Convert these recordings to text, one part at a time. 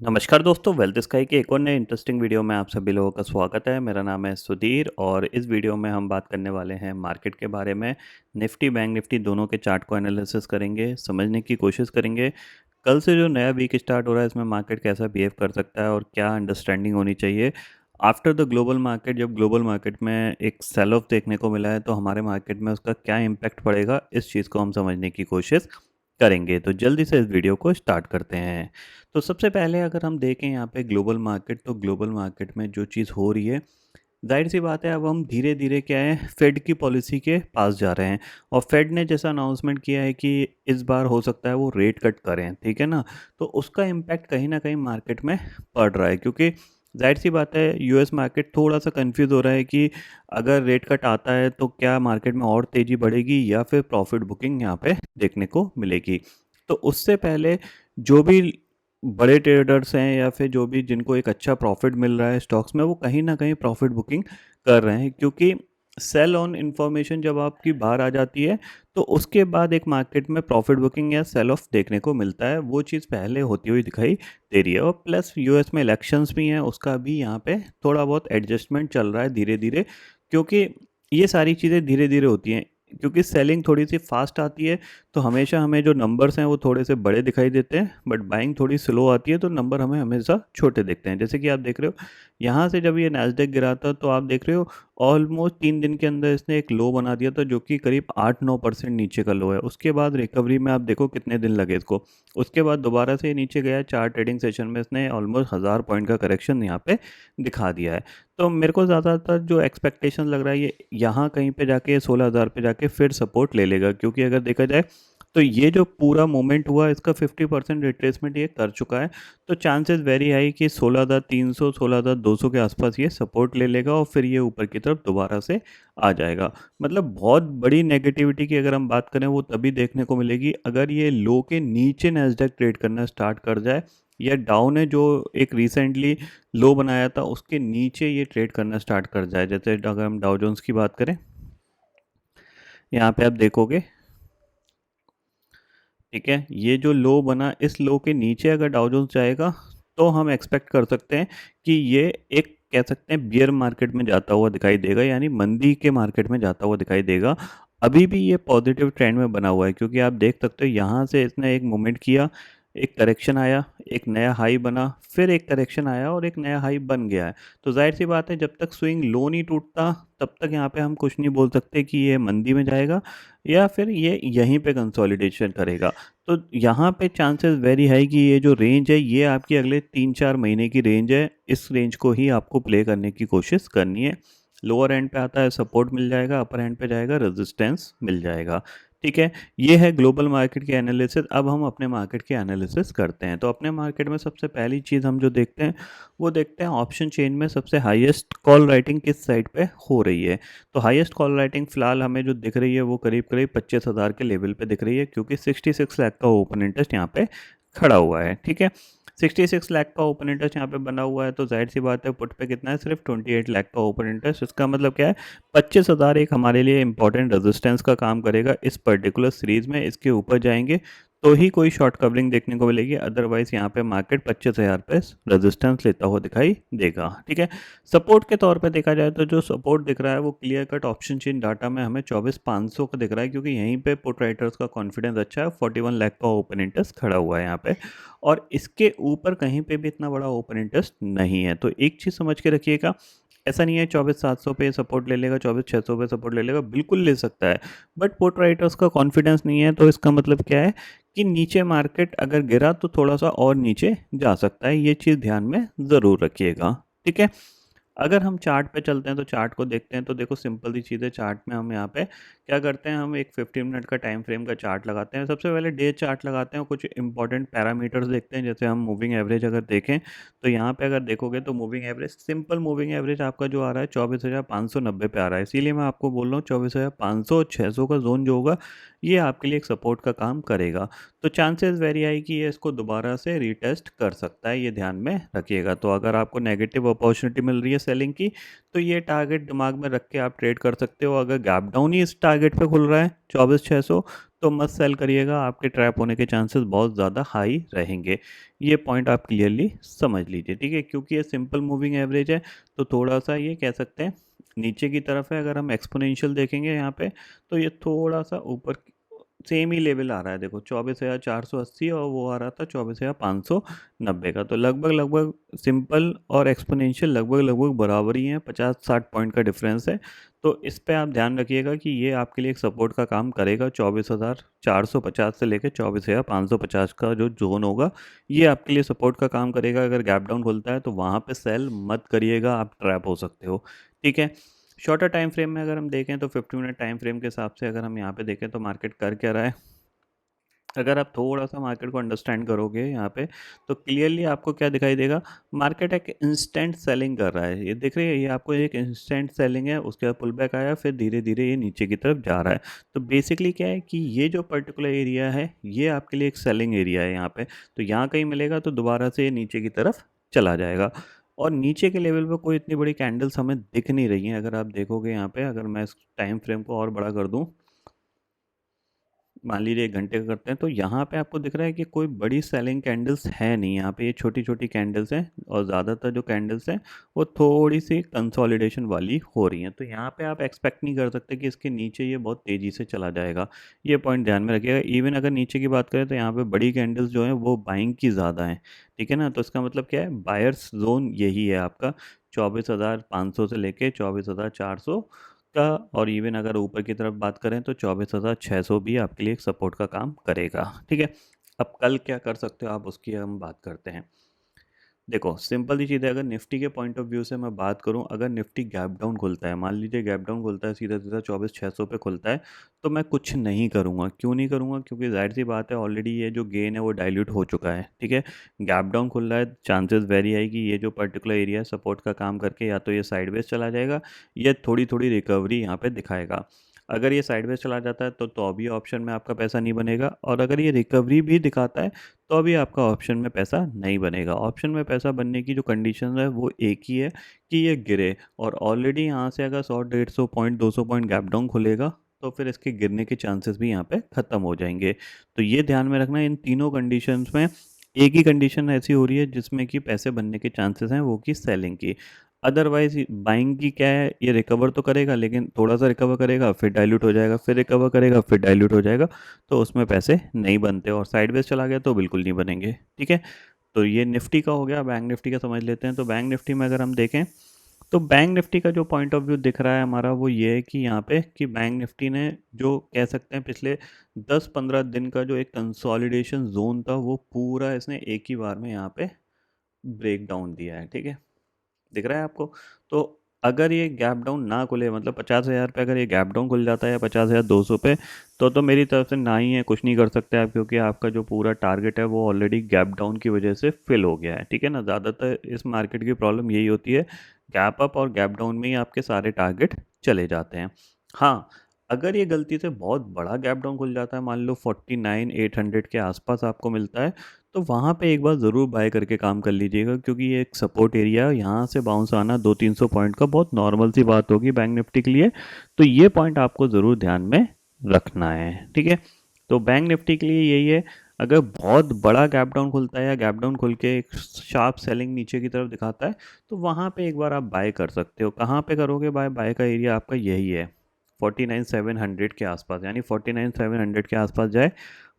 नमस्कार दोस्तों, wealth sky के एक और नए इंटरेस्टिंग वीडियो में आप सभी लोगों का स्वागत है। मेरा नाम है सुधीर और इस वीडियो में हम बात करने वाले हैं मार्केट के बारे में। निफ्टी, बैंक निफ्टी दोनों के चार्ट को एनालिसिस करेंगे, समझने की कोशिश करेंगे। कल से जो नया वीक स्टार्ट हो रहा है इसमें मार्केट कैसा बिहेव कर सकता है और क्या अंडरस्टैंडिंग होनी चाहिए। आफ्टर द ग्लोबल मार्केट, जब ग्लोबल मार्केट में एक सेल ऑफ देखने को मिला है तो हमारे मार्केट में उसका क्या इम्पैक्ट पड़ेगा, इस चीज़ को हम समझने की कोशिश करेंगे। तो जल्दी से इस वीडियो को स्टार्ट करते हैं। तो सबसे पहले अगर हम देखें यहाँ पे ग्लोबल मार्केट, तो ग्लोबल मार्केट में जो चीज़ हो रही है, ज़ाहिर सी बात है अब हम धीरे धीरे क्या है, फेड की पॉलिसी के पास जा रहे हैं। और फेड ने जैसा अनाउंसमेंट किया है कि इस बार हो सकता है वो रेट कट करें, ठीक है ना। तो उसका इम्पैक्ट कहीं ना कहीं मार्केट में पड़ रहा है, क्योंकि ज़ाहिर सी बात है यूएस मार्केट थोड़ा सा कंफ्यूज हो रहा है कि अगर रेट कट आता है तो क्या मार्केट में और तेज़ी बढ़ेगी या फिर प्रॉफिट बुकिंग यहाँ पे देखने को मिलेगी। तो उससे पहले जो भी बड़े ट्रेडर्स हैं या फिर जो भी जिनको एक अच्छा प्रॉफिट मिल रहा है स्टॉक्स में, वो कहीं ना कहीं प्रॉफिट बुकिंग कर रहे हैं, क्योंकि सेल ऑन इन्फॉर्मेशन जब आपकी बाहर आ जाती है तो उसके बाद एक मार्केट में प्रॉफिट बुकिंग या सेल ऑफ देखने को मिलता है। वो चीज़ पहले होती हुई दिखाई दे रही है। और प्लस यूएस में इलेक्शंस भी हैं, उसका भी यहाँ पे थोड़ा बहुत एडजस्टमेंट चल रहा है धीरे धीरे, क्योंकि ये सारी चीज़ें धीरे धीरे होती हैं। क्योंकि सेलिंग थोड़ी सी फास्ट आती है तो हमेशा हमें जो नंबर्स हैं वो थोड़े से बड़े दिखाई देते हैं, बट बाइंग थोड़ी स्लो आती है तो नंबर हमें हमेशा छोटे दिखते हैं। जैसे कि आप देख रहे हो यहाँ से जब ये नैस्डैक गिरा था तो आप देख रहे हो ऑलमोस्ट 3 दिन के अंदर इसने एक लो बना दिया था, जो कि करीब 8-9% नीचे का लो है। उसके बाद रिकवरी में आप देखो कितने दिन लगे इसको। उसके बाद दोबारा से ये नीचे गया, 4 ट्रेडिंग सेशन में इसने ऑलमोस्ट 1000 पॉइंट का करेक्शन यहाँ पे दिखा दिया है। तो मेरे को ज़्यादातर जो एक्सपेक्टेशन लग रहा है ये यहाँ कहीं पे जाके 16,000 पे जाके फिर सपोर्ट ले लेगा, क्योंकि अगर देखा जाए तो ये जो पूरा मोमेंट हुआ इसका 50% रिट्रेसमेंट ये कर चुका है। तो चांसेस वेरी हाई कि 16,300 16,200 के आसपास ये सपोर्ट ले लेगा और फिर ये ऊपर की तरफ दोबारा से आ जाएगा। मतलब बहुत बड़ी नेगेटिविटी की अगर हम बात करें वो तभी देखने को मिलेगी अगर ये लो के नीचे नैस्डैक ट्रेड करना स्टार्ट कर जाए, या डाउन है जो एक रिसेंटली लो बनाया था उसके नीचे ये ट्रेड करना स्टार्ट कर जाए। जैसे अगर हम डाउ जोन्स की बात करें, यहाँ पे आप देखोगे, ठीक है, ये जो लो बना इस लो के नीचे अगर डाउ जोन्स जाएगा तो हम एक्सपेक्ट कर सकते हैं कि ये एक कह सकते हैं बियर मार्केट में जाता हुआ दिखाई देगा, यानी मंदी के मार्केट में जाता हुआ दिखाई देगा। अभी भी ये पॉजिटिव ट्रेंड में बना हुआ है, क्योंकि आप देख सकते हो यहाँ से इसने एक मूवमेंट किया, एक करेक्शन आया, एक नया हाई बना, फिर एक करेक्शन आया और एक नया हाई बन गया है। तो जाहिर सी बात है जब तक स्विंग लो नहीं टूटता तब तक यहाँ पे हम कुछ नहीं बोल सकते कि ये मंदी में जाएगा या फिर ये यहीं पे कंसोलिडेशन करेगा। तो यहाँ पे चांसेस वेरी हाई कि ये जो रेंज है ये आपकी अगले 3-4 महीने की रेंज है। इस रेंज को ही आपको प्ले करने की कोशिश करनी है। लोअर एंड पे आता है सपोर्ट मिल जाएगा, अपर एंड पे जाएगा रेजिस्टेंस मिल जाएगा, ठीक है। ये है ग्लोबल मार्केट के एनालिसिस। अब हम अपने मार्केट के एनालिसिस करते हैं। तो अपने मार्केट में सबसे पहली चीज़ हम जो देखते हैं वो देखते हैं ऑप्शन चेन में सबसे हाईएस्ट कॉल राइटिंग किस साइड पे हो रही है। तो हाईएस्ट कॉल राइटिंग फिलहाल हमें जो दिख रही है वो करीब करीब 25,000 के लेवल पे दिख रही है, क्योंकि 66 लाख का ओपन इंटरेस्ट यहाँ पे खड़ा हुआ है, ठीक है। 66 लाख का ओपन इंटरेस्ट यहाँ पे बना हुआ है, तो जाहिर सी बात है पुट पे कितना है, सिर्फ 28 लाख का ओपन इंटरेस्ट। इसका मतलब क्या है, 25,000 एक हमारे लिए इंपॉर्टेंट रेजिस्टेंस का काम करेगा इस पर्टिकुलर सीरीज में। इसके ऊपर जाएंगे तो ही कोई शॉर्ट कवरिंग देखने को मिलेगी, अदरवाइज यहाँ पे मार्केट 25,000 पे रेजिस्टेंस लेता हुआ दिखाई देगा, ठीक है। सपोर्ट के तौर पे देखा जाए तो जो सपोर्ट दिख रहा है वो clear cut option chain data में हमें 24,500 का दिख रहा है, क्योंकि यहीं पे पुट राइटर्स का कॉन्फिडेंस अच्छा है। 41 लाख का ओपन इंटरेस्ट खड़ा हुआ है यहाँ पे, और इसके ऊपर कहीं पे भी इतना बड़ा ओपन इंटरेस्ट नहीं है। तो एक चीज़ समझ के रखिएगा, ऐसा नहीं है 24,700 पे सपोर्ट ले लेगा, 24,600 पे सपोर्ट ले लेगा, बिल्कुल ले सकता है। बट पुट राइटर्स का कॉन्फिडेंस नहीं है, तो इसका मतलब क्या है कि नीचे मार्केट अगर गिरा तो थोड़ा सा और नीचे जा सकता है। ये चीज़ ध्यान में ज़रूर रखिएगा, ठीक है। अगर हम चार्ट पे चलते हैं तो चार्ट को देखते हैं, तो देखो सिंपल सी चीज़ है। चार्ट में हम यहाँ पे क्या करते हैं, हम एक 15 मिनट का टाइम फ्रेम का चार्ट लगाते हैं। सबसे पहले डे चार्ट लगाते हैं, कुछ इंपॉर्टेंट पैरामीटर्स देखते हैं। जैसे हम मूविंग एवरेज अगर देखें तो यहाँ पे अगर देखोगे तो moving average, simple moving average आपका जो आ रहा है 24,590 पे आ रहा है। इसीलिए मैं आपको बोल रहा हूँ 24,500 और 600 का जोन जो होगा ये आपके लिए एक सपोर्ट का काम करेगा। तो चांसेस वेरी हाई कि ये इसको दोबारा से रीटेस्ट कर सकता है, ये ध्यान में रखिएगा। तो अगर आपको नेगेटिव अपॉर्चुनिटी मिल रही है सेलिंग की तो ये टारगेट दिमाग में रख के आप ट्रेड कर सकते हो। अगर गैप डाउन ही इस टारगेट पे खुल रहा है 24,600, तो मत सेल करिएगा, आपके ट्रैप होने के चांसेस बहुत ज़्यादा हाई रहेंगे। ये पॉइंट आप क्लियरली समझ लीजिए, ठीक है। क्योंकि ये सिंपल मूविंग एवरेज है तो थोड़ा सा ये कह सकते हैं नीचे की तरफ है। अगर हम एक्सपोनेंशियल देखेंगे यहाँ पे तो ये थोड़ा सा ऊपर सेम ही लेवल आ रहा है। देखो 24,480 और वो आ रहा था 24,590 का। तो लगभग लगभग सिंपल और एक्सपोनेंशियल लगभग लगभग बराबर ही हैं, 50-60 पॉइंट का डिफरेंस है। तो इस पे आप ध्यान रखिएगा कि ये आपके लिए एक सपोर्ट का काम करेगा। 24,450 से लेकर 24,550 का जो जोन होगा ये आपके लिए सपोर्ट का काम करेगा। अगर गैप डाउन खुलता है तो वहाँ पे सेल मत करिएगा, आप ट्रैप हो सकते हो, ठीक है। शॉर्टर टाइम फ्रेम में अगर हम देखें तो 50 मिनट टाइम फ्रेम के हिसाब से अगर हम यहाँ पे देखें तो मार्केट कर क्या रहा है। अगर आप थोड़ा सा मार्केट को अंडरस्टैंड करोगे यहाँ पे तो क्लियरली आपको क्या दिखाई देगा, मार्केट एक इंस्टेंट सेलिंग कर रहा है। ये देख रहे हैं, ये आपको एक इंस्टेंट सेलिंग है, उसके बाद पुल बैक आया, फिर धीरे धीरे ये नीचे की तरफ जा रहा है। तो बेसिकली क्या है कि ये जो पर्टिकुलर एरिया है ये आपके लिए एक सेलिंग एरिया है यहाँ पे। तो यहाँ कहीं मिलेगा तो दोबारा से ये नीचे की तरफ चला जाएगा। और नीचे के लेवल पे कोई इतनी बड़ी कैंडल्स हमें दिख नहीं रही हैं। अगर आप देखोगे यहाँ पे, अगर मैं इस टाइम फ्रेम को और बड़ा कर दूँ, मान लीजिए 1 घंटे का करते हैं, तो यहाँ पे आपको दिख रहा है कि कोई बड़ी सेलिंग कैंडल्स है नहीं। यहाँ पे ये छोटी छोटी कैंडल्स हैं और ज़्यादातर जो कैंडल्स हैं वो थोड़ी सी कंसोलिडेशन वाली हो रही हैं। तो यहाँ पे आप एक्सपेक्ट नहीं कर सकते कि इसके नीचे ये बहुत तेज़ी से चला जाएगा। ये पॉइंट ध्यान में रखिएगा। इवन अगर नीचे की बात करें तो यहाँ पे बड़ी कैंडल्स जो हैं वो बाइंग की ज़्यादा हैं, ठीक है ना। तो इसका मतलब क्या है, बायर्स जोन यही है आपका 24,500 से लेके 24,400 का। और इवन अगर ऊपर की तरफ बात करें तो 24,600 भी आपके लिए एक सपोर्ट का काम करेगा, ठीक है। अब कल क्या कर सकते हो आप, उसकी हम बात करते हैं। देखो सिंपल सी चीज़ है, अगर निफ्टी के पॉइंट ऑफ व्यू से मैं बात करूं, अगर निफ्टी गैप डाउन खुलता है, मान लीजिए गैप डाउन खुलता है सीधा सीधा 24,600 पे खुलता है, तो मैं कुछ नहीं करूंगा। क्यों नहीं करूंगा, क्योंकि जाहिर सी बात है ऑलरेडी ये जो गेन है वो डाइल्यूट हो चुका है, ठीक है। गैप डाउन खुल रहा है, चांसेस वेरी है कि ये जो पर्टिकुलर एरिया है सपोर्ट का काम करके या तो ये साइडवेज चला जाएगा या थोड़ी थोड़ी रिकवरी यहाँ पे दिखाएगा। अगर ये साइडवेज चला जाता है तो अभी ऑप्शन में आपका पैसा नहीं बनेगा, और अगर ये रिकवरी भी दिखाता है तो अभी आपका ऑप्शन में पैसा नहीं बनेगा। ऑप्शन में पैसा बनने की जो कंडीशन है वो एक ही है कि ये गिरे, और ऑलरेडी यहाँ से अगर 100-150 पॉइंट 200 पॉइंट गैप डाउन खुलेगा तो फिर इसके गिरने के चांसेस भी यहाँ पे ख़त्म हो जाएंगे। तो ये ध्यान में रखना, इन तीनों कंडीशंस में एक ही कंडीशन ऐसी हो रही है जिसमें कि पैसे बनने के चांसेस हैं, वो की सेलिंग की। अदरवाइज बाइंग की क्या है, ये रिकवर तो करेगा लेकिन थोड़ा सा रिकवर करेगा फिर डाइल्यूट हो जाएगा, फिर रिकवर करेगा फिर डाइल्यूट हो जाएगा, तो उसमें पैसे नहीं बनते। और साइडवेज चला गया तो बिल्कुल नहीं बनेंगे, ठीक है। तो ये निफ्टी का हो गया। बैंक निफ्टी का समझ लेते हैं। तो बैंक निफ्टी में अगर हम देखें तो बैंक निफ्टी का जो पॉइंट ऑफ व्यू दिख रहा है हमारा वो ये है कि यहाँ पे कि बैंक निफ्टी ने जो कह सकते हैं पिछले 10-15 दिन का जो एक कंसोलिडेशन जोन था वो पूरा इसने एक ही बार में यहाँ पे ब्रेक डाउन दिया है, ठीक है। दिख रहा है आपको। तो अगर ये गैप डाउन ना खुले, मतलब 50,000 पे अगर ये गैप डाउन खुल जाता है या 50,200 पे, तो मेरी तरफ से ना ही है, कुछ नहीं कर सकते आप, क्योंकि आपका जो पूरा टारगेट है वो ऑलरेडी गैप डाउन की वजह से फिल हो गया है, ठीक है ना। ज़्यादातर इस मार्केट की प्रॉब्लम यही होती है, गैप अप और गैप डाउन में ही आपके सारे टारगेट चले जाते हैं। हाँ, अगर ये गलती से बहुत बड़ा गैप डाउन खुल जाता है, मान लो 49,800 के आसपास आपको मिलता है, तो वहाँ पे एक बार ज़रूर बाय करके काम कर लीजिएगा, क्योंकि ये एक सपोर्ट एरिया है। यहाँ से बाउंस आना 200-300 पॉइंट का बहुत नॉर्मल सी बात होगी बैंक निफ्टी के लिए। तो ये पॉइंट आपको ज़रूर ध्यान में रखना है, ठीक है। तो बैंक निफ्टी के लिए यही है, अगर बहुत बड़ा गैप डाउन खुलता है या गैप डाउन खुल के एक शार्प सेलिंग नीचे की तरफ दिखाता है तो वहाँ पे एक बार आप बाय कर सकते हो। कहाँ पे करोगे बाय, बाय का एरिया आपका यही है 49,700 के आसपास, यानी 49,700 के आसपास जाए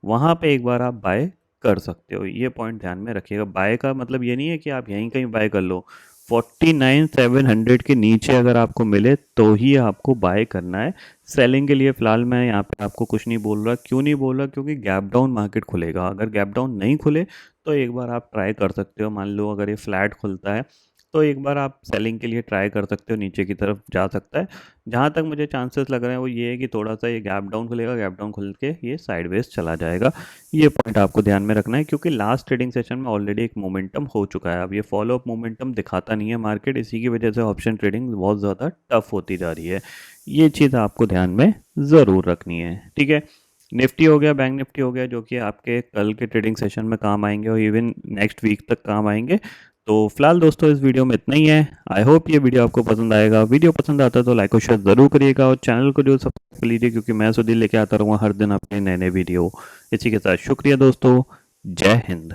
वहाँ पे एक बार आप बाय कर सकते हो। ये पॉइंट ध्यान में रखिएगा। बाय का मतलब ये नहीं है कि आप यहीं कहीं बाय कर लो, 49,700 के नीचे अगर आपको मिले तो ही आपको बाय करना है। सेलिंग के लिए फ़िलहाल मैं यहाँ पे आपको कुछ नहीं बोल रहा। क्यों नहीं बोल रहा, क्योंकि गैप डाउन मार्केट खुलेगा। अगर गैप डाउन नहीं खुले तो एक बार आप ट्राई कर सकते हो। मान लो अगर ये फ्लैट खुलता है तो एक बार आप सेलिंग के लिए ट्राई कर सकते हो, नीचे की तरफ जा सकता है। जहाँ तक मुझे चांसेस लग रहे हैं वो ये है कि थोड़ा सा ये गैप डाउन खुलेगा, गैप डाउन खुल के ये साइडवेज चला जाएगा। ये पॉइंट आपको ध्यान में रखना है, क्योंकि लास्ट ट्रेडिंग सेशन में ऑलरेडी एक मोमेंटम हो चुका है। अब ये फॉलो अप मोमेंटम दिखाता नहीं है मार्केट, इसी की वजह से ऑप्शन ट्रेडिंग बहुत ज़्यादा टफ होती जा रही है। ये चीज़ आपको ध्यान में ज़रूर रखनी है, ठीक है। निफ्टी हो गया, बैंक निफ्टी हो गया, जो कि आपके कल के ट्रेडिंग सेशन में काम आएंगे और इवन नेक्स्ट वीक तक काम आएंगे। तो फिलहाल दोस्तों इस वीडियो में इतना ही है। आई होप ये वीडियो आपको पसंद आएगा। वीडियो पसंद आता है तो लाइक और शेयर ज़रूर करिएगा और चैनल को जो सब्सक्राइब कर लीजिए, क्योंकि मैं सुधीर लेके आता रहूँगा हर दिन अपने नए नए वीडियो। इसी के साथ शुक्रिया दोस्तों। जय हिंद।